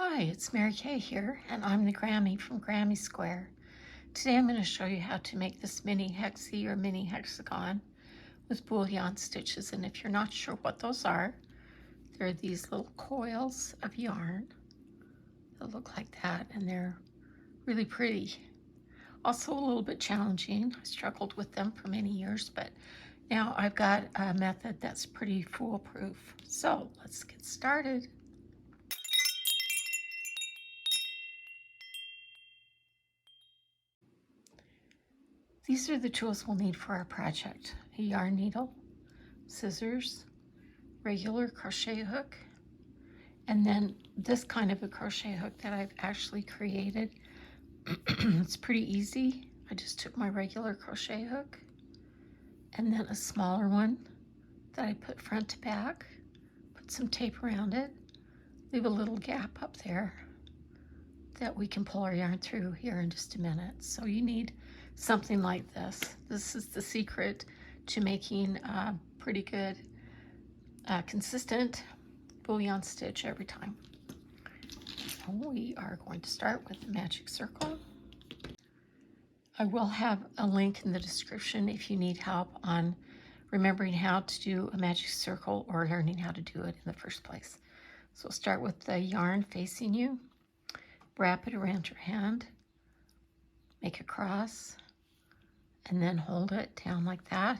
Hi, it's Mary Kay here, and I'm the Grammy from Grammy Square. Today I'm going to show you how to make this mini hexie or mini hexagon with bullion stitches. And if you're not sure what those are, they're these little coils of yarn that look like that, and they're really pretty. Also a little bit challenging. I struggled with them for many years, but now I've got a method that's pretty foolproof. So let's get started. These are the tools we'll need for our project: a yarn needle, scissors, regular crochet hook, and then this kind of a crochet hook that I've actually created. It's pretty easy. I just took my regular crochet hook and then a smaller one that I put front to back, put some tape around it, leave a little gap up there that we can pull our yarn through here in just a minute. So you need something like this. This is the secret to making a pretty good consistent bullion stitch every time. So we are going to start with the magic circle. I will have a link in the description if you need help on remembering how to do a magic circle or learning how to do it in the first place. So start with the yarn facing you, wrap it around your hand, make a cross, and then hold it down like that.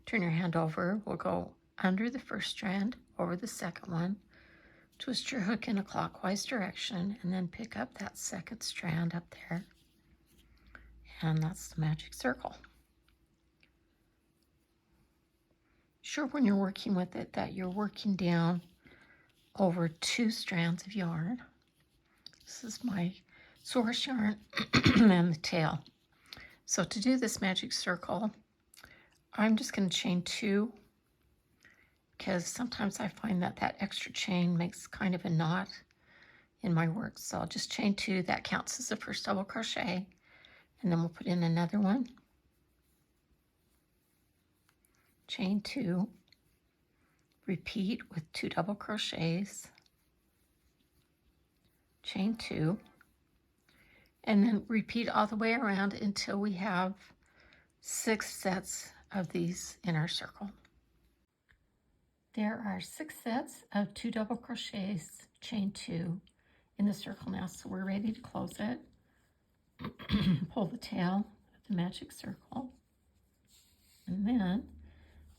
Turn your hand over. We'll go under the first strand, over the second one, twist your hook in a clockwise direction, and then pick up that second strand up there. And that's the magic circle. Sure, when you're working with it, that you're working down over 2 strands of yarn. This is my source yarn and the tail. So to do this magic circle, I'm just going to chain 2, because sometimes I find that that extra chain makes kind of a knot in my work. So I'll just chain 2. That counts as the first double crochet, and then we'll put in another one, chain 2, repeat with 2 double crochets, chain 2, and then repeat all the way around until we have 6 sets of these in our circle. There are 6 sets of 2 double crochets, chain 2 in the circle now, so we're ready to close it. Pull the tail of the magic circle, and then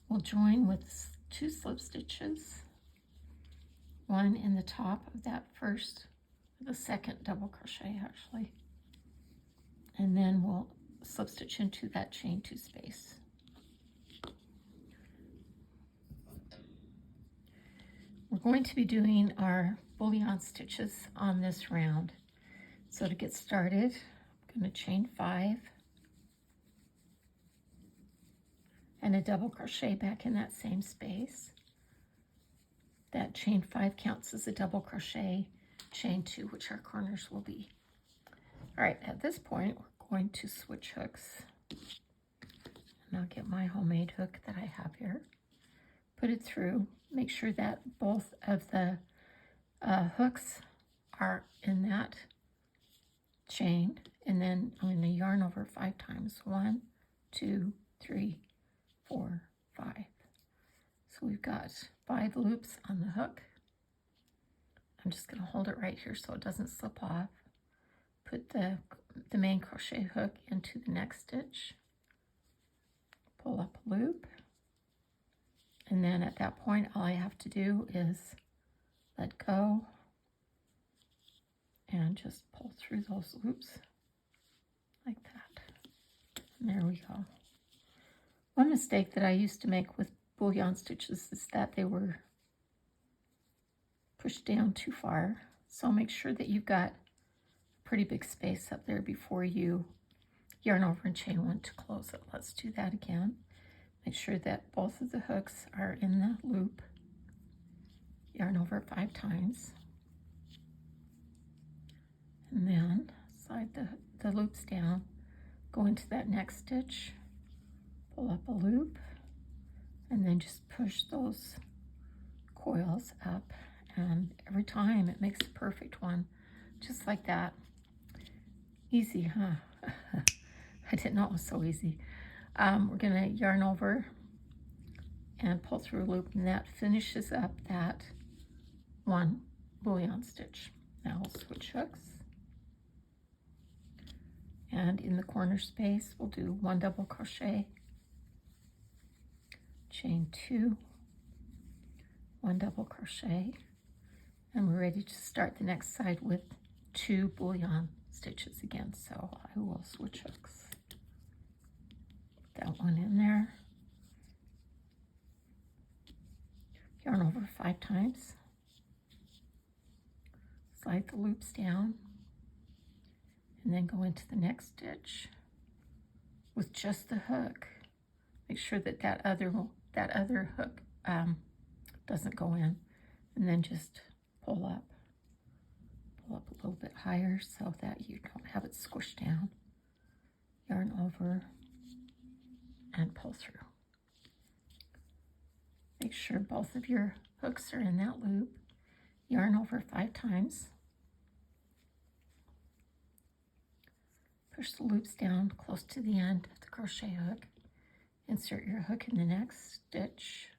we'll join with 2 slip stitches, one in the top of that first, the second double crochet actually, and then we'll slip stitch into that chain 2 space. We're going to be doing our bullion stitches on this round. So to get started, I'm going to chain 5 and a double crochet back in that same space. That chain 5 counts as a double crochet, chain 2, which our corners will be. All right, at this point, we're going to switch hooks. And I'll get my homemade hook that I have here. Put it through. Make sure that both of the hooks are in that chain, and then I'm going to yarn over 5 times. 1, 2, 3, 4, 5. So we've got 5 loops on the hook. I'm just going to hold it right here so it doesn't slip off. Put the main crochet hook into the next stitch, pull up a loop, and then at that point all I have to do is let go and just pull through those loops like that. And there we go. One mistake that I used to make with bullion stitches is that they were pushed down too far. So make sure that you've got a pretty big space up there before you yarn over and chain 1 to close it. Let's do that again. Make sure that both of the hooks are in the loop. Yarn over 5 times. And then slide the loops down, go into that next stitch, pull up a loop, and then just push those coils up and every time it makes the perfect one, just like that. Easy, huh? I didn't know it was so easy. We're gonna yarn over and pull through a loop, and that finishes up that one bullion stitch. Now we'll switch hooks, and in the corner space we'll do 1 double crochet, chain 2, 1 double crochet, and we're ready to start the next side with 2 bullion stitches again. So I will switch hooks, that one in there, yarn over 5 times, slide the loops down, and then go into the next stitch with just the hook. Make sure that that other hook doesn't go in, and then just pull up a little bit higher so that you don't have it squished down. Yarn over and pull through. Make sure both of your hooks are in that loop. Yarn over 5 times. Push the loops down close to the end of the crochet hook. Insert your hook in the next stitch.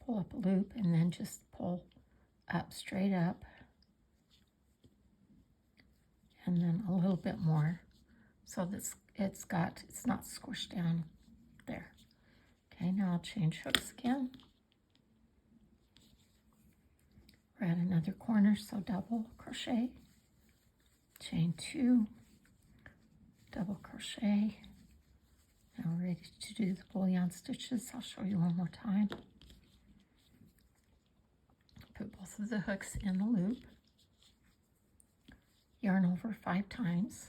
Pull up a loop and then just pull up, straight up. And then a little bit more so that it's not squished down there. Okay, now I'll change hooks again. We're at another corner, so double crochet, chain 2, double crochet. Now we're ready to do the bullion stitches. I'll show you one more time. Put both of the hooks in the loop. Yarn over 5 times.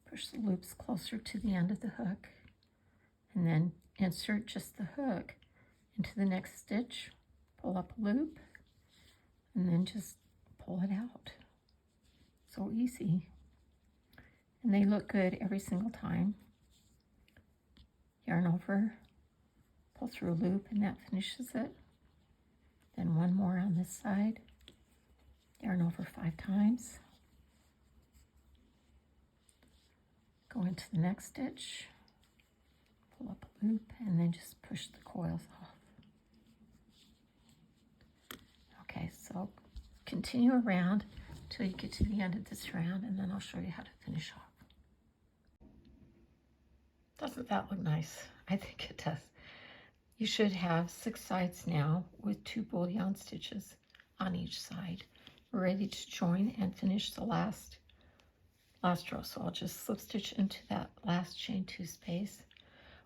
Push the loops closer to the end of the hook, and then insert just the hook into the next stitch. Pull up a loop, and then just pull it out. So easy. And they look good every single time. Yarn over, pull through a loop, and that finishes it. Then one more on this side. Yarn over 5 times. Go into the next stitch, pull up a loop, and then just push the coils off. Okay, so continue around till you get to the end of this round, and then I'll show you how to finish off. Doesn't that look nice? I think it does. You should have 6 sides now with 2 bullion stitches on each side. We're ready to join and finish the last row. So I'll just slip stitch into that last chain 2 space.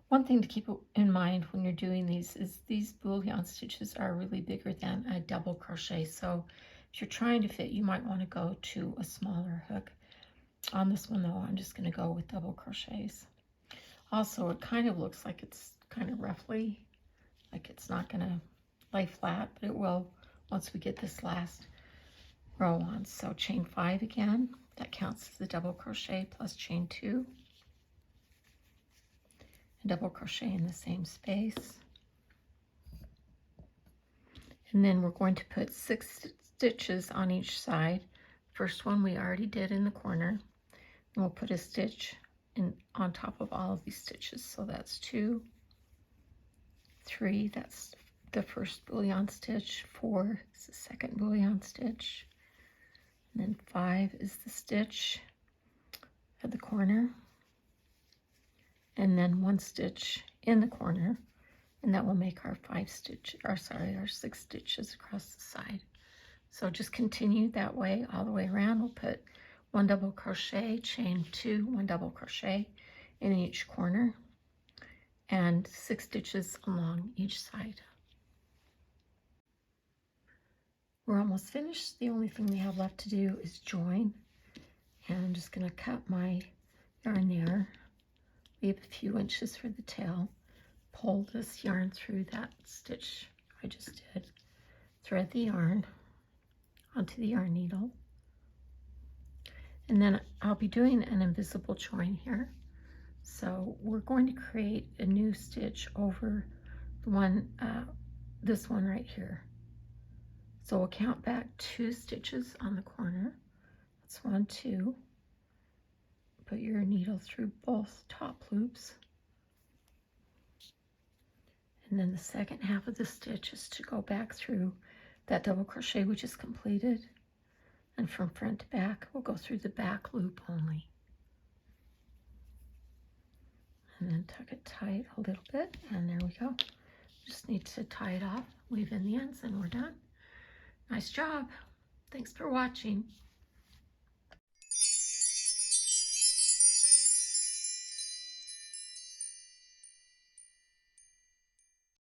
One thing to keep in mind when you're doing these is these bullion stitches are really bigger than a double crochet. So if you're trying to fit, you might want to go to a smaller hook. On this one though, I'm just going to go with double crochets. Also, it kind of looks like it's kind of roughly, like it's not going to lay flat, but it will once we get this last row on. So chain 5 again, that counts as a double crochet plus chain 2. And double crochet in the same space. And then we're going to put 6 stitches on each side. First one we already did in the corner. And we'll put a stitch on top of all of these stitches. So that's 2, 3, that's the first bullion stitch, 4 is the second bullion stitch, and then 5 is the stitch at the corner, and then 1 stitch in the corner, and that will make our 6 stitches across the side. So just continue that way all the way around. We'll put 1 double crochet, chain 2, 1 double crochet in each corner, and 6 stitches along each side. We're almost finished. The only thing we have left to do is join. And I'm just going to cut my yarn there, leave a few inches for the tail, pull this yarn through that stitch I just did, thread the yarn onto the yarn needle, and then I'll be doing an invisible join here. So we're going to create a new stitch over the one this one right here. So we'll count back 2 stitches on the corner. That's 1, 2. Put your needle through both top loops. And then the second half of the stitch is to go back through that double crochet which is completed. And from front to back, we'll go through the back loop only. And then tuck it tight a little bit, and there we go. Just need to tie it off, weave in the ends, and we're done. Nice job. Thanks for watching.